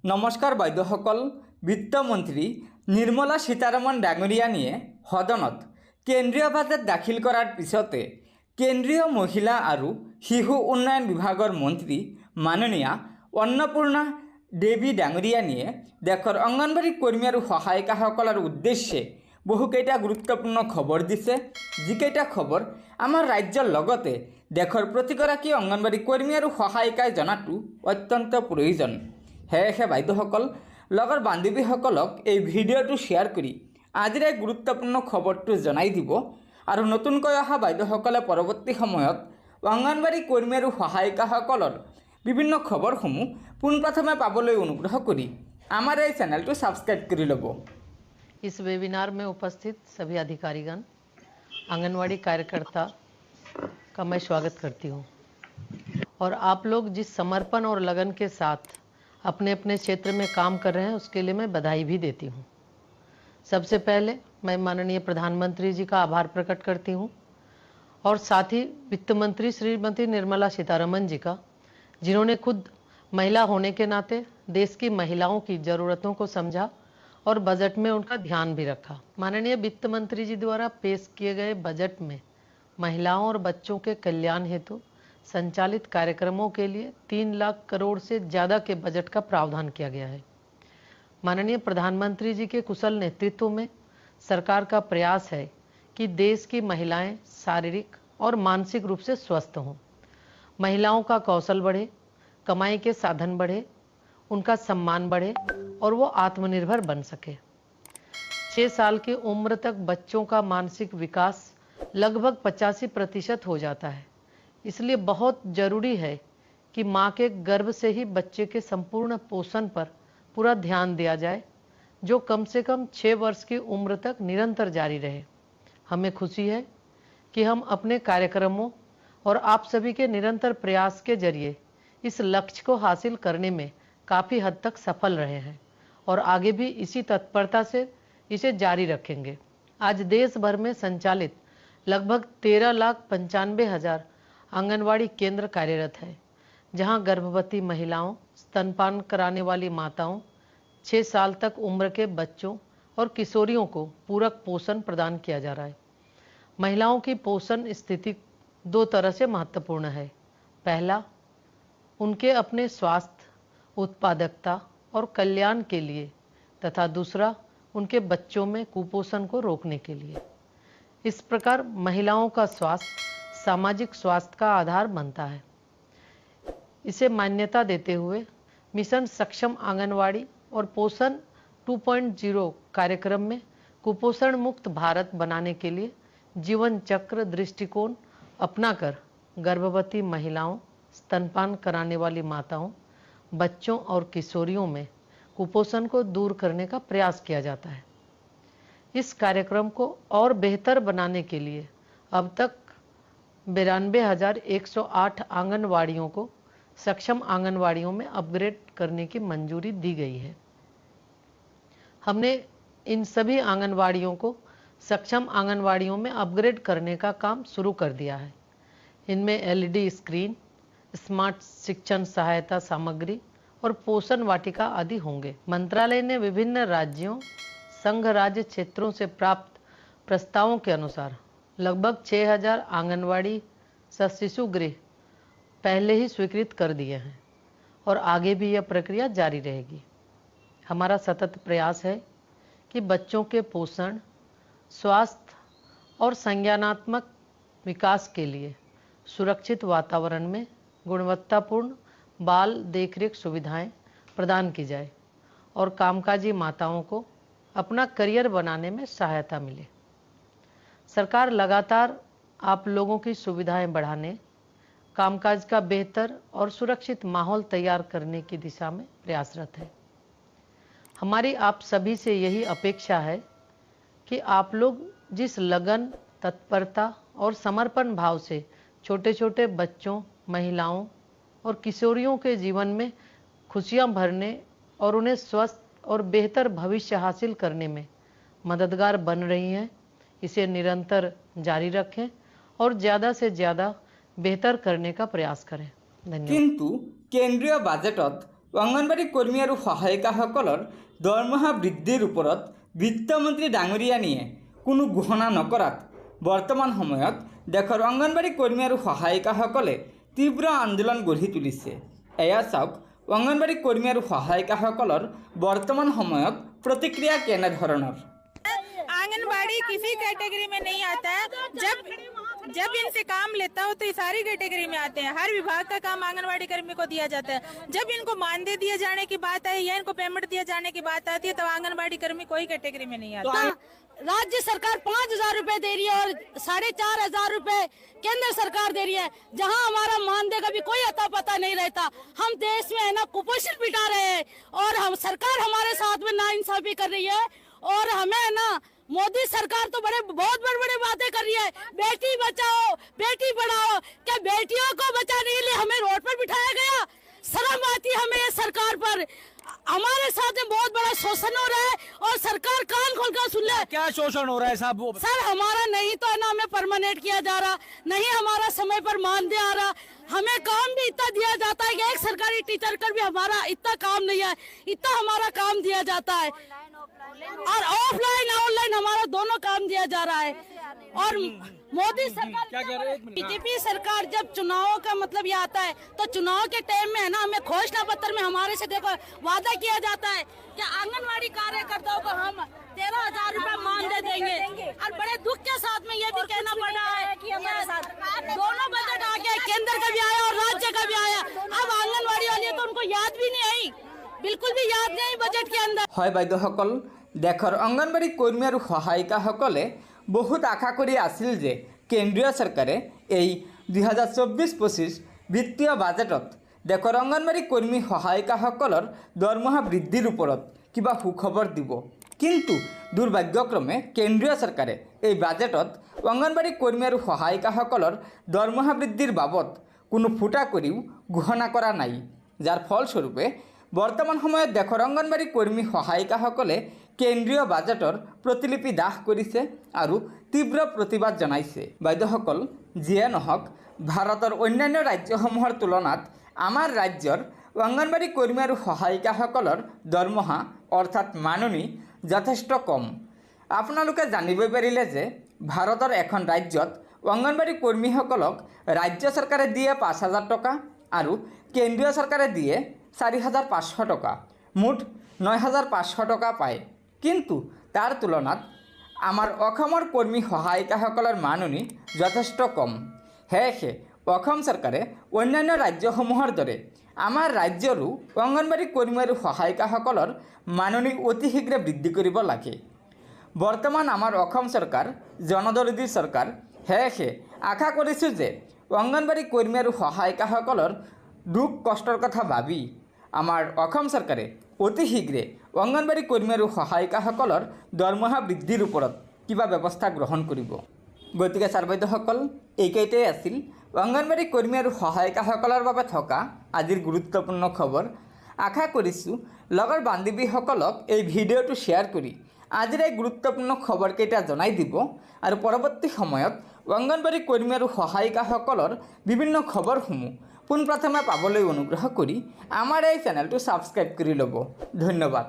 नमस्कार বাইদেউসকল। বিত্তমন্ত্রী নির্মলা সীতারামন ডাঙরিয়া নিয়ে সদনত কেন্দ্রীয় বাজেট দাখিল করার পিছতে কেন্দ্রীয় মহিলা আর শিশু উন্নয়ন বিভাগের মন্ত্রী মাননীয়া অন্নপূর্ণা দেবী ডাঙরিয়া নিয়ে দেশৰ অঙ্গনবাড়ী কর্মী আর সহায়িকাসকলৰ উদ্দেশ্যে বহুকেইটা গুৰুত্বপূৰ্ণ খবৰ দিছে। যিকেইটা খবৰ আমাৰ ৰাজ্যৰ লগতে দেশৰ প্ৰতিগৰাকী অঙ্গনবাড়ী কর্মী আৰু সহায়িকাই জনাটো অত্যন্ত প্ৰয়োজন। সেয়েহে বাইদেউসকল লগৰ বান্ধৱীসকলক এই ভিডিঅ'টো শ্বেয়াৰ কৰি আজিৰ এই গুৰুত্বপূৰ্ণ খবৰটো জনাই দিব আৰু নতুনকৈ অহা বাইদেউসকলে পৰৱৰ্তী সময়ত অঙ্গনবাড়ী কৰ্মী আৰু সহায়িকাসকলৰ বিভিন্ন খবৰসমূহ পোনপ্ৰথমে পাবলৈ অনুগ্ৰহ কৰি আমাৰ এই চেনেলটো ছাবস্ক্ৰাইব কৰি ল'ব। इस वेबिनार में उपस्थित सभी अधिकारीगण, आंगनवाड़ी कार्यकर्ता का मैं स्वागत करती हूँ और आप लोग जिस समर्पण और लगन के साथ अपने अपने क्षेत्र में काम कर रहे हैं उसके लिए मैं बधाई भी देती हूँ। सबसे पहले मैं माननीय प्रधानमंत्री जी का आभार प्रकट करती हूँ और साथ ही वित्त मंत्री श्रीमती निर्मला सीतारमन जी का, जिन्होंने खुद महिला होने के नाते देश की महिलाओं की ज़रूरतों को समझा और बजट में उनका ध्यान भी रखा। माननीय वित्त मंत्री जी द्वारा पेश किए गए बजट में महिलाओं और बच्चों के कल्याण हेतु संचालित कार्यक्रमों के लिए 3 लाख करोड़ से ज़्यादा के बजट का प्रावधान किया गया है। माननीय प्रधानमंत्री जी के कुशल नेतृत्व में सरकार का प्रयास है कि देश की महिलाएं शारीरिक और मानसिक रूप से स्वस्थ हों, महिलाओं का कौशल बढ़े, कमाई के साधन बढ़े, उनका सम्मान बढ़े और वो आत्मनिर्भर बन सके। 6 साल की उम्र तक बच्चों का मानसिक विकास लगभग 85% हो जाता है। इसलिए बहुत ज़रूरी है कि माँ के गर्भ से ही बच्चे के संपूर्ण पोषण पर पूरा ध्यान दिया जाए, जो कम से कम 6 वर्ष की उम्र तक निरंतर जारी रहे। हमें खुशी है कि हम अपने कार्यक्रमों और आप सभी के निरंतर प्रयास के जरिए इस लक्ष्य को हासिल करने में काफ़ी हद तक सफल रहे हैं और आगे भी इसी तत्परता से इसे जारी रखेंगे। आज देश भर में संचालित लगभग 13,95,000 आंगनवाड़ी केंद्र कार्यरत है, जहां गर्भवती महिलाओं, स्तनपान कराने वाली माताओं, 6 साल तक उम्र के बच्चों और किशोरियों को पूरक पोषण प्रदान किया जा रहा है। महिलाओं की पोषण स्थिति 2 तरह से महत्वपूर्ण है। पहला, उनके अपने स्वास्थ्य, उत्पादकता और कल्याण के लिए, तथा दूसरा उनके बच्चों में कुपोषण को रोकने के लिए। इस प्रकार महिलाओं का स्वास्थ्य सामाजिक स्वास्थ्य का आधार बनता है। इसे मान्यता देते हुए मिशन सक्षम आंगनवाड़ी और पोषण 2.0 कार्यक्रम में कुपोषण मुक्त भारत बनाने के लिए जीवन चक्र दृष्टिकोण अपनाकर गर्भवती महिलाओं, स्तनपान कराने वाली माताओं, बच्चों और किशोरियों में कुपोषण को दूर करने का प्रयास किया जाता है। इस कार्यक्रम को और बेहतर बनाने के लिए अब तक 92,108 आंगनवाड़ियों को सक्षम आंगनवाड़ियों में अपग्रेड करने की मंजूरी दी गई है। हमने इन सभी आंगनवाड़ियों को सक्षम आंगनवाड़ियों में अपग्रेड करने का काम शुरू कर दिया है। इनमें LED स्क्रीन, स्मार्ट शिक्षण सहायता सामग्री और पोषण वाटिका आदि होंगे। मंत्रालय ने विभिन्न राज्यों, संघ राज्य क्षेत्रों से प्राप्त प्रस्तावों के अनुसार लगभग 6,000 आंगनवाड़ी शिशु गृह पहले ही स्वीकृत कर दिए हैं और आगे भी यह प्रक्रिया जारी रहेगी। हमारा सतत प्रयास है कि बच्चों के पोषण, स्वास्थ्य और संज्ञानात्मक विकास के लिए सुरक्षित वातावरण में गुणवत्तापूर्ण बाल देखरेख सुविधाएं प्रदान की जाए और कामकाजी माताओं को अपना करियर बनाने में सहायता मिले। सरकार लगातार आप लोगों की सुविधाएं बढ़ाने, कामकाज का बेहतर और सुरक्षित माहौल तैयार करने की दिशा में प्रयासरत है। हमारी आप सभी से यही अपेक्षा है कि आप लोग जिस लगन, तत्परता और समर्पण भाव से छोटे छोटे बच्चों, महिलाओं और किशोरियों के जीवन में खुशियां भरने और उन्हें स्वस्थ और बेहतर भविष्य हासिल करने में मददगार बन रही हैं, इसे निरंतर जारी रखें और ज़्यादा से ज़्यादा बेहतर करने का प्रयास करें। धन्यवाद। किंतु केंद्रीय बाजेटत অংগনবাড়ী কৰ্মী আৰু সহায়িকাসকলৰ দৰমহা বৃদ্ধিৰ ওপৰত বিত্তমন্ত্ৰী ডাঙৰীয়ানীয়ে কোনো ঘোষণা নকৰাত বৰ্তমান সময়ত দেশৰ অংগনবাড়ী কৰ্মী আৰু সহায়িকাসকলে তীব্ৰ আন্দোলন গঢ়ি তুলিছে। এয়া চাওক অংগনবাড়ী কৰ্মী আৰু সহায়িকাসকলৰ বৰ্তমান সময়ত প্ৰতিক্ৰিয়া কেনেধৰণৰ। आंगनबाड़ी किसी कैटेगरी में नहीं आता है। जब इनसे काम लेता हो तो ये सारी कैटेगरी में आते हैं। हर विभाग का काम आंगनबाड़ी कर्मी को दिया जाता है। जब इनको मानदेय दिए जाने की बात है या इनको पेमेंट दिए जाने की बात आती है तो आंगनबाड़ी कर्मी कोई कैटेगरी में नहीं आता। राज्य सरकार 5,000 रुपए दे रही है और 4,500 रुपए केंद्र सरकार दे रही है, जहां हमारा मानदेय का भी कोई अता पता नहीं रहता। हम देश में है ना कुपोषण मिटा रहे हैं और हम सरकार हमारे साथ में नाइंसाफी कर रही है और हमें है ना मोदी सरकार तो बहुत बड़ी बातें कर रही है। बेटी बचाओ बेटी पढ़ाओ, क्या बेटियों को बचाने के लिए हमें रोड पर बिठाया गया? शर्म आती है हमें ये सरकार पर। हमारे साथ में बहुत बड़ा शोषण हो रहा है और सरकार कान खोल कर सुन ले। क्या शोषण हो रहा है साहब? वो सर हमारा नहीं तो है ना हमें परमानेंट किया जा रहा, नहीं हमारा समय पर मानदेय आ रहा। हमें काम भी इतना दिया जाता है कि एक सरकारी टीचर कर भी हमारा इतना काम नहीं है, इतना हमारा काम दिया जाता है और ऑफलाइन ऑनलाइन हमारा दोनों काम दिया जा रहा है। और मोदी सरकार क्या कह रहे हैं? बीजेपी सरकार जब चुनाव का मतलब ये आता है तो चुनाव के टाइम में है ना हमें घोषणा पत्र में हमारे से देखो वादा किया जाता है कि आंगनवाड़ी कार्यकर्ताओं को हम 13,000 रुपए मानदेय देंगे और बड़े दुख के साथ में ये भी कहना पड़ रहा है कि हमारे साथ दोनों बजट आ गए, केंद्र का भी आया और राज्य का भी आया। अब आंगनवाड़ी वाली तो उनको याद भी नहीं आई, बिल्कुल भी याद नहीं बजट के अंदर। হয় বাইদেউসকল, দেশৰ অংগনবাড়ী কৰ্মী আৰু সহায়িকাসকলে বহুত আশা কৰি আছিল যে কেন্দ্ৰীয় চৰকাৰে এই 2024-25 বিত্তীয় বাজেটত দেশৰ অংগনবাড়ী কৰ্মী সহায়িকাসকলৰ দৰমহা বৃদ্ধিৰ ওপৰত কিবা সুখবৰ দিব। কিন্তু দুৰ্ভাগ্যক্ৰমে কেন্দ্ৰীয় চৰকাৰে এই বাজেটত অংগনবাড়ী কৰ্মী আৰু সহায়িকাসকলৰ দৰমহা বৃদ্ধিৰ বাবদ কোনো ফুটা কৰিও ঘোষণা কৰা নাই, যাৰ ফলস্বৰূপে বৰ্তমান সময়ত দেশৰ অংগনবাড়ী কৰ্মী সহায়িকাসকলে কেন্দ্ৰীয় বাজেটৰ প্ৰতিলিপি দাহ কৰিছে আৰু তীব্ৰ প্ৰতিবাদ জনাইছে। বাইদেউসকল, যিয়ে নহওক ভাৰতৰ অন্যান্য ৰাজ্যসমূহৰ তুলনাত আমাৰ ৰাজ্যৰ অংগনবাড়ী কৰ্মী আৰু সহায়িকাসকলৰ দৰমহা অৰ্থাৎ মাননি যথেষ্ট কম। আপোনালোকে জানিব পাৰিলে যে ভাৰতৰ এখন ৰাজ্যত অংগনবাড়ী কৰ্মীসকলক ৰাজ্য চৰকাৰে দিয়ে 5,000 টকা আৰু কেন্দ্ৰীয় চৰকাৰে দিয়ে 4,500 টকা, মুঠ 9,500 টকা পায়। কিন্তু তাৰ তুলনাত আমাৰ অসমৰ কৰ্মী সহায়িকাসকলৰ মাননি যথেষ্ট কম। সেয়েহে অসম চৰকাৰে অন্যান্য ৰাজ্যসমূহৰ দৰে আমাৰ ৰাজ্যৰো অংগনবাড়ী কৰ্মী আৰু সহায়িকাসকলৰ মাননি অতি শীঘ্ৰে বৃদ্ধি কৰিব লাগে। বৰ্তমান আমাৰ অসম চৰকাৰ জনদৰদী চৰকাৰ, সেয়েহে আশা কৰিছোঁ যে অংগনবাড়ী কৰ্মী আৰু সহায়িকাসকলৰ দুখ কষ্টৰ কথা ভাবি আমাৰ অসম চৰকাৰে অতি শীঘ্ৰে অংগনবাড়ী কৰ্মী আৰু সহায়িকাসকলৰ দৰমহা বৃদ্ধিৰ ওপৰত কিবা ব্যৱস্থা গ্ৰহণ কৰিব। গতিকে ছাৰ বাইদেউসকল, এইকেইটাই আছিল অংগনবাড়ী কৰ্মী আৰু সহায়িকাসকলৰ বাবে থকা আজিৰ গুৰুত্বপূৰ্ণ খবৰ। আশা কৰিছোঁ লগৰ বান্ধৱীসকলক এই ভিডিঅ'টো শ্বেয়াৰ কৰি আজিৰ এই গুৰুত্বপূৰ্ণ খবৰকেইটা জনাই দিব আৰু পৰৱৰ্তী সময়ত অংগনবাড়ী কৰ্মী আৰু সহায়িকাসকলৰ বিভিন্ন খবৰসমূহ পোনপ্ৰথমে পাবলৈ অনুগ্ৰহ কৰি আমাৰ এই চেনেলটো ছাবস্ক্ৰাইব কৰি ল'ব। ধন্যবাদ।